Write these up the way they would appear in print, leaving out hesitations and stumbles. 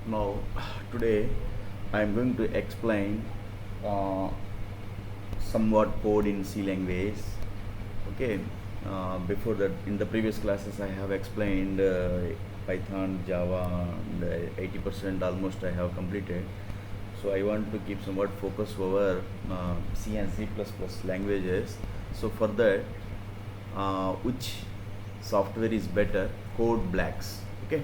Now, today I am going to explain uh, somewhat code in C language. Okay, before that, in the previous classes, I have explained Python, Java, and 80% almost I have completed. So I want to keep somewhat focus over C and C++ languages. So for that, which software is better? Code Blacks. Okay,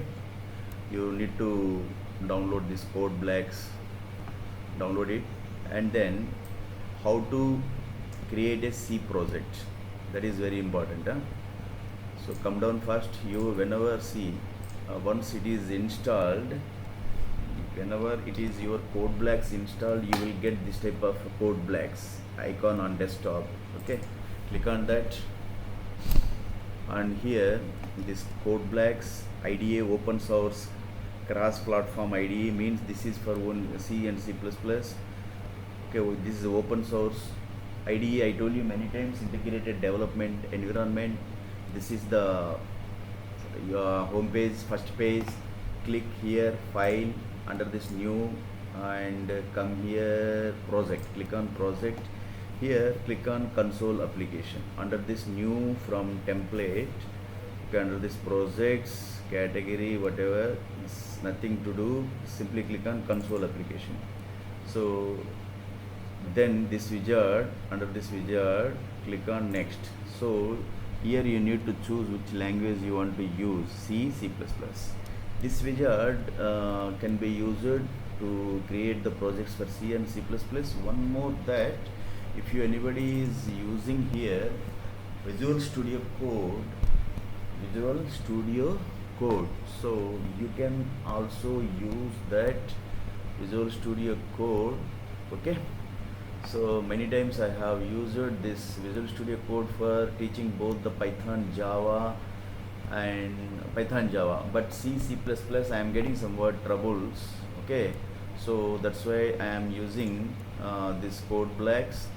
you need to download this Code Blacks, download it, and then how to create a C project. That is very important. So come down first. You whenever see once it is installed, whenever it is your Code Blacks installed, you will get this type of Code Blacks icon on desktop. Okay, click on that, and here this Code Blacks IDE open source cross platform IDE means this is for one C and C++. Okay, this is open source IDE. I told you many times, integrated development environment. This is the your home page, first page. Click here, file, under this new, and come here, project. Click on project. Here click on console application. Under this new from template, okay, under this projects category, whatever, it's nothing to do, simply click on console application. So then this wizard, under this wizard, click on next. So here you need to choose which language you want to use, C, C++. This wizard can be used to create the projects for C and C++. One more, that if you anybody is using here Visual Studio Code, so you can also use that Visual Studio Code. Okay, so many times I have used this Visual Studio Code for teaching both the Python Java, but C, C++ I am getting somewhat troubles. Okay, so that's why I am using this Code Blacks.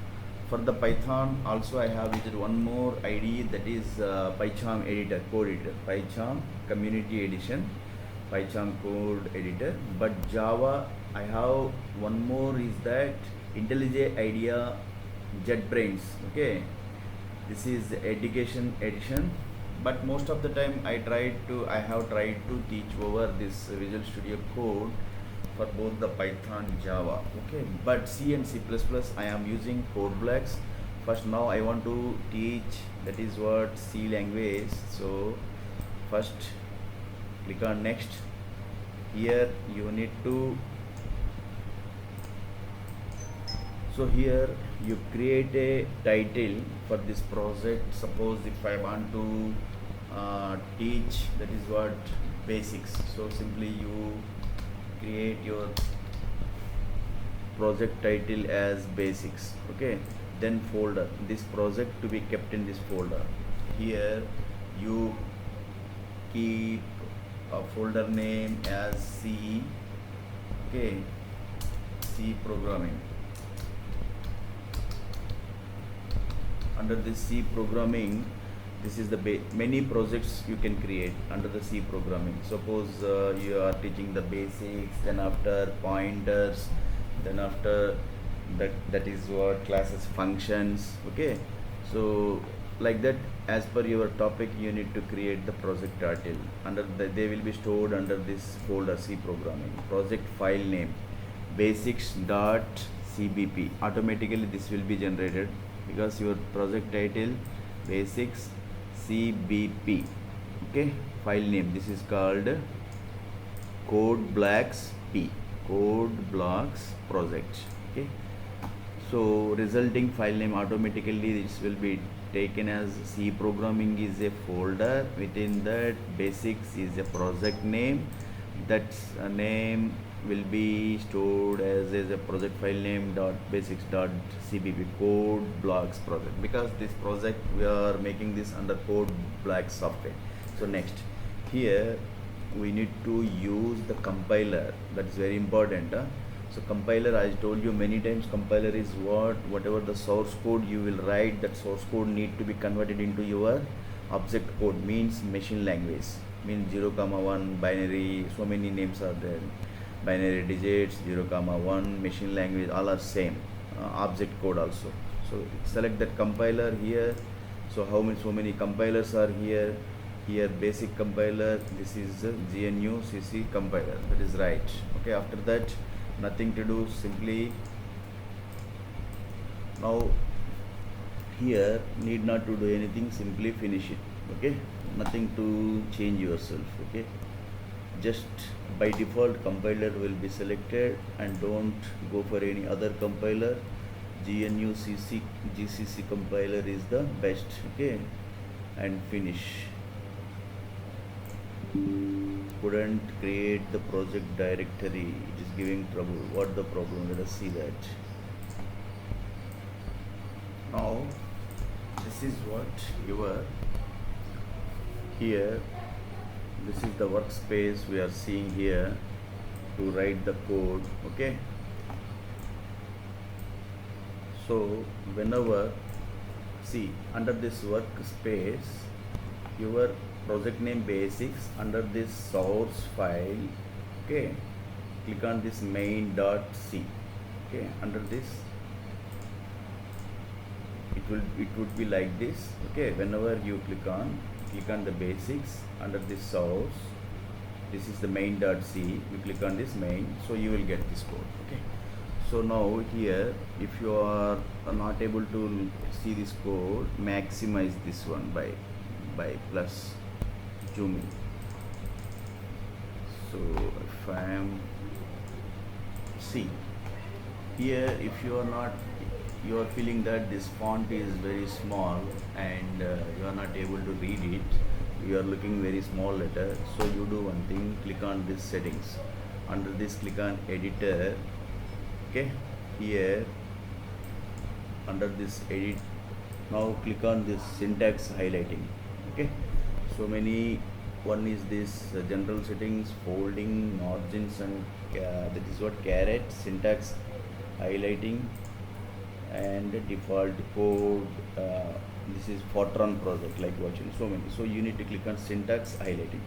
For the Python also I have used one more IDE, that is PyCharm editor, code editor, PyCharm community edition, PyCharm code editor. But Java I have one more, is that IntelliJ IDEA JetBrains. Okay, this is education edition, but most of the time I have tried to teach over this Visual Studio Code for both the Python, Java. Okay, but C and C++ I am using Code Blacks. First, now I want to teach, that is what, C language. So first click on next. Here you need to, so here you create a title for this project. Suppose if I want to teach, that is what, basics. So simply you create your project title as basics. Okay, then folder, this project to be kept in this folder. Here you keep a folder name as C. Okay, C programming. Under this C programming, this is the many projects you can create under the C programming. Suppose you are teaching the basics, then after pointers, then after that is what, classes, functions. Okay, so like that, as per your topic you need to create the project title. They will be stored under this folder, C programming. Project file name basics.cbp, automatically this will be generated because your project title basics CBP. Okay, file name, this is called Code Blacks P, Code Blocks project. Okay, so resulting file name, automatically this will be taken as C programming is a folder. Within that, basics is a project name. That's a name will be stored as a project file name dot basics dot cbp, Code Blocks project, because this project we are making this under Code Blacks software. So next, here we need to use the compiler. That is very important. So compiler, I told you many times, compiler is whatever the source code you will write, that source code need to be converted into your object code, means machine language, means 0, 1 binary, so many names are there. binary digits 0 comma 1, machine language, all are same. Object code also. So select that compiler here. So so many compilers are here. Here basic compiler, this is the GNU CC compiler, that is right. Okay, after that nothing to do, simply now here need not to do anything, simply finish it. Okay, nothing to change yourself. Okay, just by default compiler will be selected and don't go for any other compiler. GNU CC GCC compiler is the best. Okay, and finish. Couldn't create the project directory, it is giving trouble. What the problem? Let us see that. Now this is what your here, this is the workspace we are seeing here to write the code. Okay, so whenever, see, under this workspace, your project name basics, under this source file, okay, click on this main.c. okay, under this it would be like this. Okay, whenever you click on the basics, under this source, this is the main.c, you click on this main, so you will get this code. Okay, so now here, if you are not able to see this code, maximize this one by plus zoom in. So if I am, see here, if you are feeling that this font is very small and you are not able to read it, you are looking very small letter, so you do one thing, click on this settings, under this click on editor. Okay, here under this edit, now click on this syntax highlighting. Okay, so many, one is this general settings, folding, margins, and that is what caret, syntax highlighting, and default code. This is Fortran project, like watching, so many. So you need to click on syntax highlighting.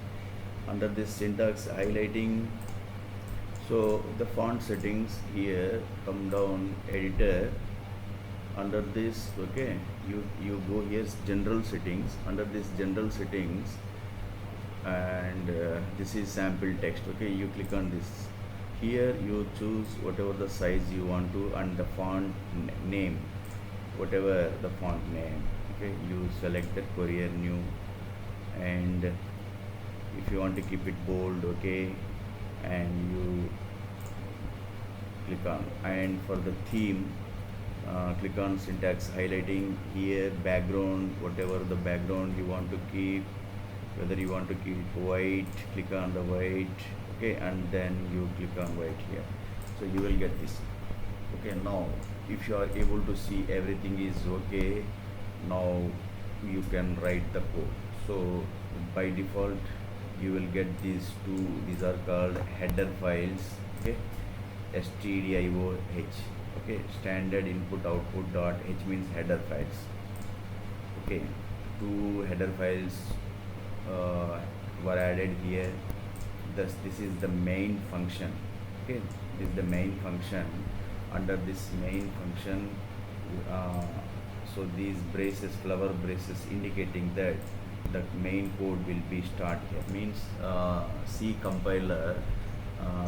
Under this syntax highlighting, so the font settings here, come down editor, under this, okay, you go here general settings, under this general settings, and this is sample text. Okay, you click on this, here you choose whatever the size you want to, and the font name, whatever the font name. Okay, you select the Courier New, and if you want to keep it bold, okay, and you click on, and for the theme, click on syntax highlighting, here background, whatever the background you want to keep, whether you want to keep white, click on the white. Okay, and then you click on white here, so you will get this. Okay, now if you are able to see everything is okay, now you can write the code. So by default you will get these two, these are called header files. Okay, stdioh. Okay, standard input output dot h means header files. Okay, two header files were added here. Thus this is the main function. Okay, this is the main function. Under this main function, so these braces, flower braces, indicating that the main code will be start here, means C compiler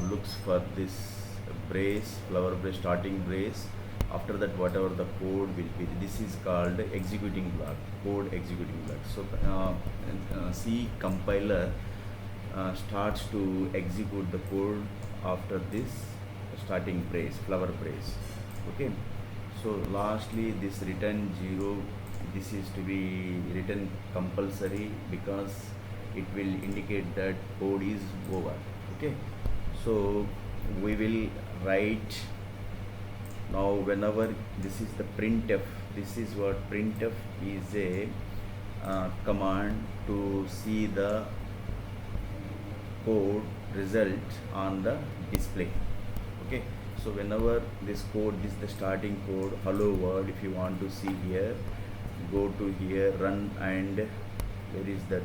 looks for this brace, flower brace, starting brace. After that, whatever the code will be, this is called executing block, code executing block. So C compiler starts to execute the code after this starting brace, flower brace. Okay, so lastly this return 0, this is to be written compulsory, because it will indicate that code is over. Okay, so we will write now, whenever this is the printf, this is what printf is, a command to see the code result on the display. Okay, so whenever this code, this is the starting code, hello world, if you want to see here, go to here, run, and where is that